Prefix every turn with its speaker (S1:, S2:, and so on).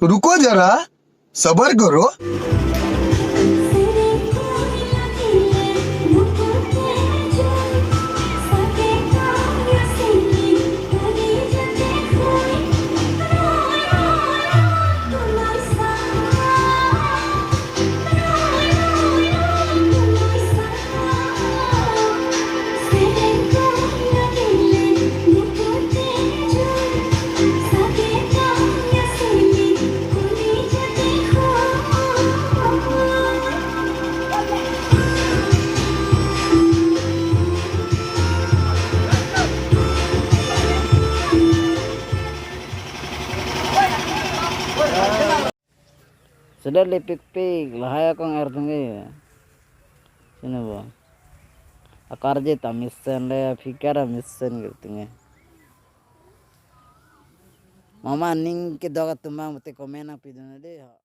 S1: रुको जरा, सबर करो।
S2: Sudah lipik-pik, lahaya kong air tunggu. Sini bu. Akar je tamisan le, fikar amisan gitu nge. Mama ning ke doga tumang mute komen apa itu deh.